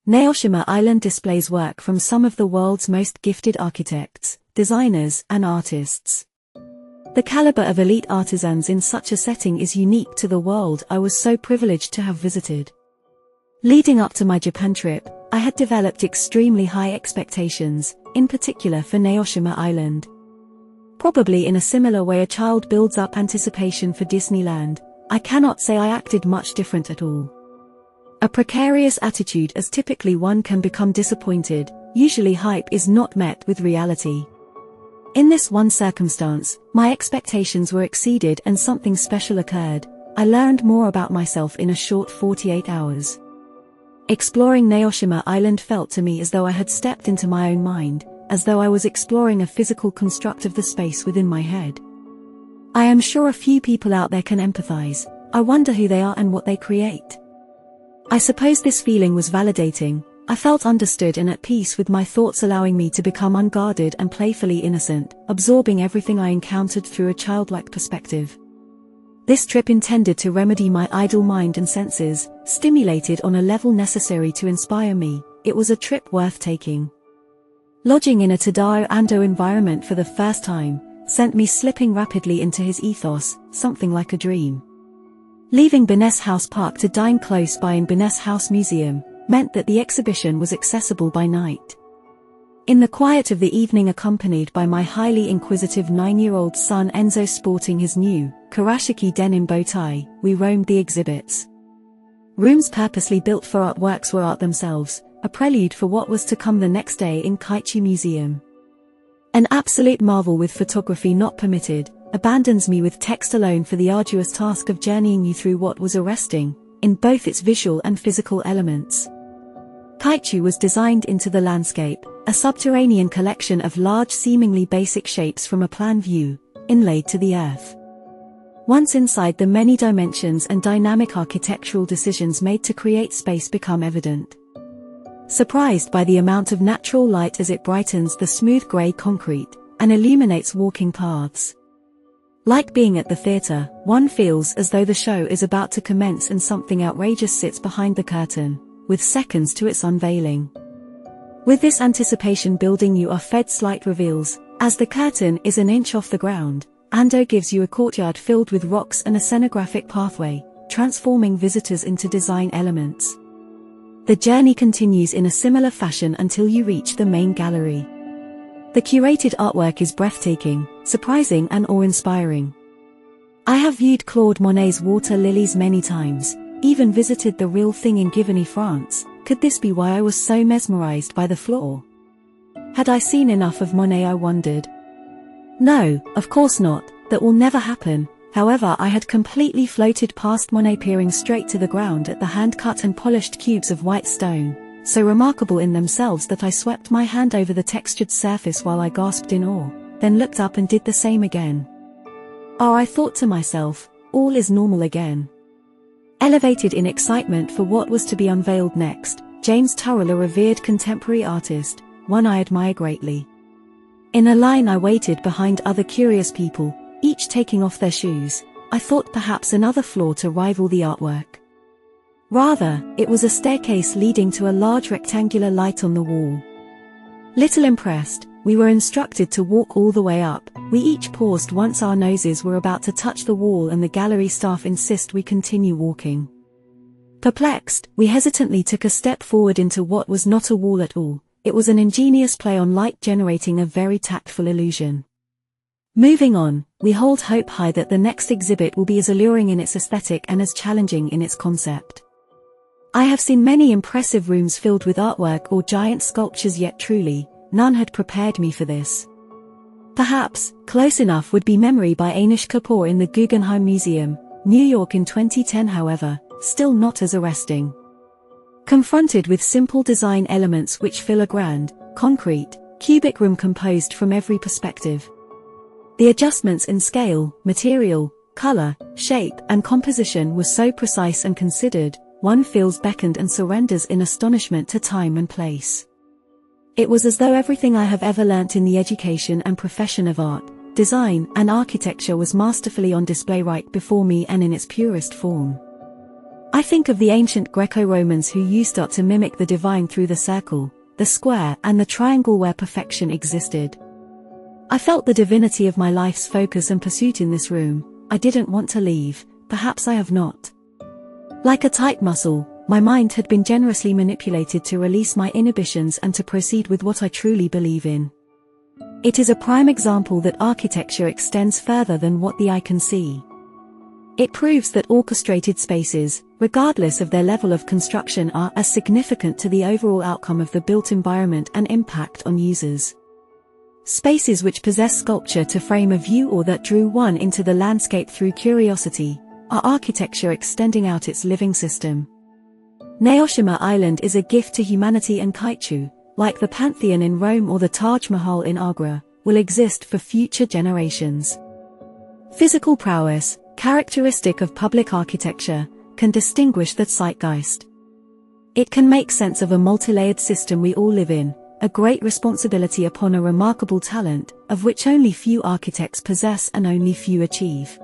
Naoshima Island displays work from some of the world's most gifted architects, designers, and artists. The caliber of elite artisans in such a setting is unique to the world I was so privileged to have visited. Leading up to my Japan trip, I had developed extremely high expectations, in particular for Naoshima Island. Probably in a similar way a child builds up anticipation for Disneyland, I cannot say I acted much different at all. A precarious attitude, as typically one can become disappointed. Usually hype is not met with reality. In this one circumstance, my expectations were exceeded and something special occurred. I learned more about myself in a short 48 hours. Exploring Naoshima Island felt to me as though I had stepped into my own mind, as though I was exploring a physical construct of the space within my head. I am sure a few people out there can empathize. I wonder who they are and what they create. I suppose this feeling was validating. I felt understood and at peace with my thoughts, allowing me to become unguarded and playfully innocent, absorbing everything I encountered through a childlike perspective. This trip intended to remedy my idle mind and senses, stimulated on a level necessary to inspire me. It was a trip worth taking. Lodging in a Tadao Ando environment for the first time sent me slipping rapidly into his ethos, something like a dream. Leaving Burness House Park to dine close by in Burness House Museum meant that the exhibition was accessible by night. In the quiet of the evening, accompanied by my highly inquisitive 9-year-old son Enzo sporting his new Karashiki denim bow tie, we roamed the exhibits. Rooms purposely built for artworks were art themselves, a prelude for what was to come the next day in Kaichu Museum. An absolute marvel with photography not permitted, abandons me with text alone for the arduous task of journeying you through what was arresting, in both its visual and physical elements. Kaichu was designed into the landscape, a subterranean collection of large seemingly basic shapes from a plan view, inlaid to the earth. Once inside, the many dimensions and dynamic architectural decisions made to create space become evident. Surprised by the amount of natural light as it brightens the smooth grey concrete, and illuminates walking paths. Like being at the theater, one feels as though the show is about to commence and something outrageous sits behind the curtain, with seconds to its unveiling. With this anticipation building, you are fed slight reveals. As the curtain is an inch off the ground, Ando gives you a courtyard filled with rocks and a scenographic pathway, transforming visitors into design elements. The journey continues in a similar fashion until you reach the main gallery. The curated artwork is breathtaking, surprising and awe-inspiring. I have viewed Claude Monet's water lilies many times, even visited the real thing in Givigny, France. Could this be why I was so mesmerized by the floor? Had I seen enough of Monet, I wondered. No, of course not, that will never happen. However, I had completely floated past Monet, peering straight to the ground at the hand-cut and polished cubes of white stone, so remarkable in themselves that I swept my hand over the textured surface while I gasped in awe, then looked up and did the same again. Oh, I thought to myself, all is normal again. Elevated in excitement for what was to be unveiled next, James Turrell, a revered contemporary artist, one I admire greatly. In a line I waited behind other curious people, each taking off their shoes. I thought perhaps another floor to rival the artwork. Rather, it was a staircase leading to a large rectangular light on the wall. Little impressed, we were instructed to walk all the way up. We each paused once our noses were about to touch the wall, and the gallery staff insist we continue walking. Perplexed, we hesitantly took a step forward into what was not a wall at all. It was an ingenious play on light, generating a very tactful illusion. Moving on, we hold hope high that the next exhibit will be as alluring in its aesthetic and as challenging in its concept. I have seen many impressive rooms filled with artwork or giant sculptures, yet truly, none had prepared me for this. Perhaps, close enough would be Memory by Anish Kapoor in the Guggenheim Museum, New York in 2010, however, still not as arresting. Confronted with simple design elements which fill a grand, concrete, cubic room composed from every perspective. The adjustments in scale, material, color, shape, and composition were so precise and considered, one feels beckoned and surrenders in astonishment to time and place. It was as though everything I have ever learnt in the education and profession of art, design, and architecture was masterfully on display right before me and in its purest form. I think of the ancient Greco-Romans who used art to mimic the divine through the circle, the square and the triangle where perfection existed. I felt the divinity of my life's focus and pursuit in this room. I didn't want to leave, perhaps I have not. Like a tight muscle, my mind had been generously manipulated to release my inhibitions and to proceed with what I truly believe in. It is a prime example that architecture extends further than what the eye can see. It proves that orchestrated spaces, regardless of their level of construction, are as significant to the overall outcome of the built environment and impact on users. Spaces which possess sculpture to frame a view or that drew one into the landscape through curiosity, are architecture extending out its living system. Naoshima Island is a gift to humanity, and Kaichu, like the Pantheon in Rome or the Taj Mahal in Agra, will exist for future generations. Physical prowess, characteristic of public architecture, can distinguish the zeitgeist. It can make sense of a multi-layered system we all live in, a great responsibility upon a remarkable talent, of which only few architects possess and only few achieve.